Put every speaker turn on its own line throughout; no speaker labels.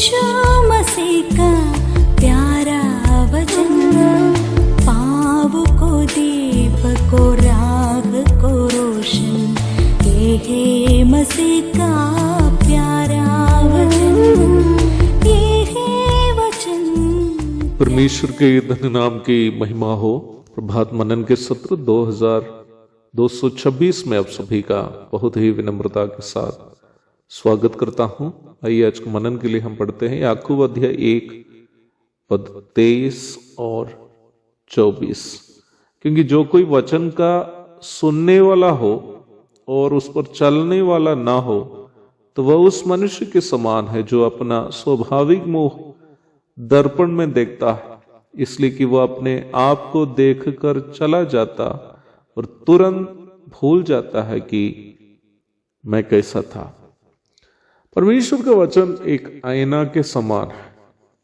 यीशु मसीह का प्यारा वचन, पाँव को दीप को राह को रोशन, ये है मसीह का प्यारा वचन, ये है वचन।
परमेश्वर के धन्य नाम की महिमा हो। प्रभात मनन के सत्र 2226 में आप सभी का बहुत ही विनम्रता के साथ स्वागत करता हूं। आइए आज के मनन के लिए हम पढ़ते हैं याकूब अध्याय 1 पद 23 और 24। क्योंकि जो कोई वचन का सुनने वाला हो और उस पर चलने वाला ना हो तो वह उस मनुष्य के समान है जो अपना स्वाभाविक मुंह दर्पण में देखता है, इसलिए कि वह अपने आप को देखकर चला जाता और तुरंत भूल जाता है कि मैं कैसा था। परमेश्वर का वचन एक आईना के समान है।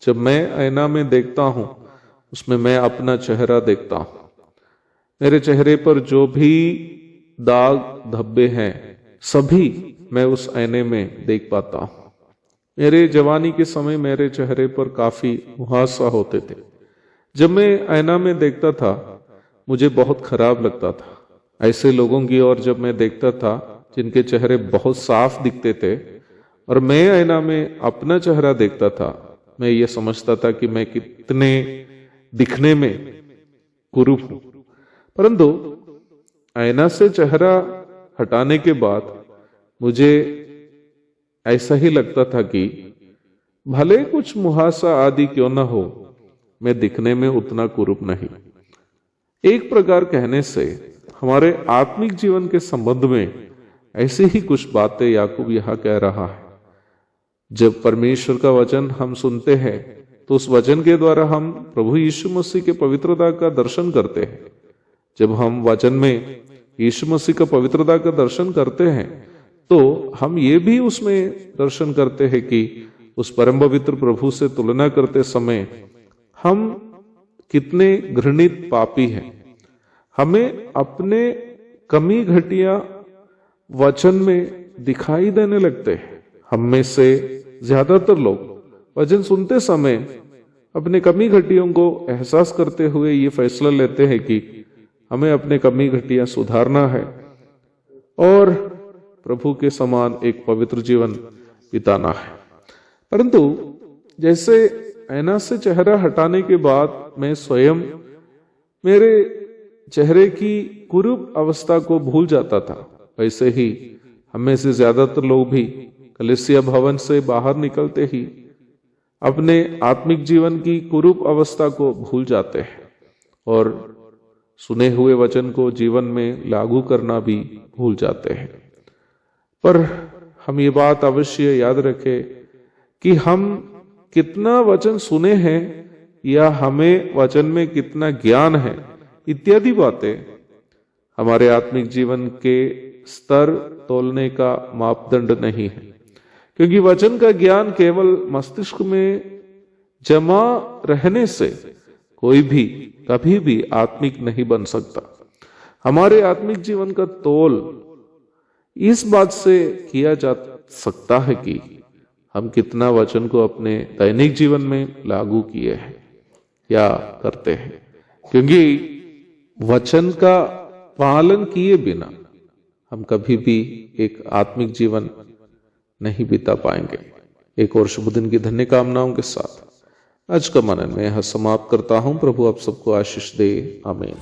जब मैं आईना में देखता हूं उसमें मैं अपना चेहरा देखता हूं। मेरे चेहरे पर जो भी दाग धब्बे हैं सभी मैं उस आईने में देख पाता हूं। मेरे जवानी के समय मेरे चेहरे पर काफी मुहासा होते थे। जब मैं आईना में देखता था मुझे बहुत खराब लगता था। ऐसे लोगों की ओर जब मैं देखता था जिनके चेहरे बहुत साफ दिखते थे और मैं आईना में अपना चेहरा देखता था, मैं ये समझता था कि मैं कितने दिखने में कुरूप हूं। परंतु आईना से चेहरा हटाने के बाद मुझे ऐसा ही लगता था कि भले कुछ मुहासा आदि क्यों ना हो, मैं दिखने में उतना कुरूप नहीं। एक प्रकार कहने से हमारे आत्मिक जीवन के संबंध में ऐसी ही कुछ बातें याकूब यहां कह रहा है। जब परमेश्वर का वचन हम सुनते हैं तो उस वचन के द्वारा हम प्रभु यीशु मसीह के पवित्रता का दर्शन करते हैं। जब हम वचन में यीशु मसीह का पवित्रता का दर्शन करते हैं तो हम ये भी उसमें दर्शन करते हैं कि उस परम पवित्र प्रभु से तुलना करते समय हम कितने घृणित पापी हैं। हमें अपने कमी घटिया वचन में दिखाई देने लगते हैं। हम में से ज्यादातर लोग वचन सुनते समय अपने कमी घटियों को एहसास करते हुए ये फैसला लेते हैं कि हमें अपने कमी घटिया सुधारना है और प्रभु के समान एक पवित्र जीवन बिताना है। परंतु जैसे आईना से चेहरा हटाने के बाद मैं स्वयं मेरे चेहरे की कुरूप अवस्था को भूल जाता था, वैसे ही हमें से ज्यादातर लोग भी कलीसिया भवन से बाहर निकलते ही अपने आत्मिक जीवन की कुरूप अवस्था को भूल जाते हैं और सुने हुए वचन को जीवन में लागू करना भी भूल जाते हैं। पर हम ये बात अवश्य याद रखें कि हम कितना वचन सुने हैं या हमें वचन में कितना ज्ञान है इत्यादि बातें हमारे आत्मिक जीवन के स्तर तोलने का मापदंड नहीं है। क्योंकि वचन का ज्ञान केवल मस्तिष्क में जमा रहने से कोई भी कभी भी आत्मिक नहीं बन सकता। हमारे आत्मिक जीवन का तोल इस बात से किया जा सकता है कि हम कितना वचन को अपने दैनिक जीवन में लागू किए हैं या करते हैं। क्योंकि वचन का पालन किए बिना हम कभी भी एक आत्मिक जीवन नहीं बिता पाएंगे। एक और शुभ दिन की धन्य कामनाओं के साथ आज का मनन में यह समाप्त करता हूं। प्रभु आप सबको आशीष दे। आमीन।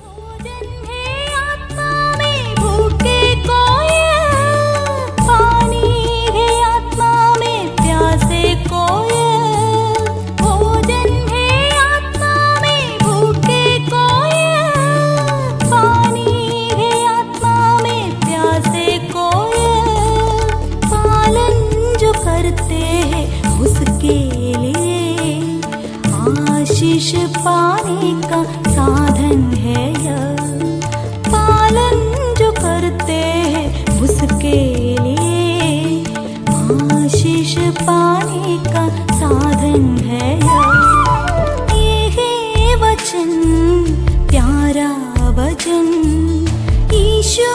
आशीष पाने का साधन है यह, पालन जो करते हैं उसके लिए आशीष पाने का साधन है यह। ये है वचन, प्यारा वचन, यीशु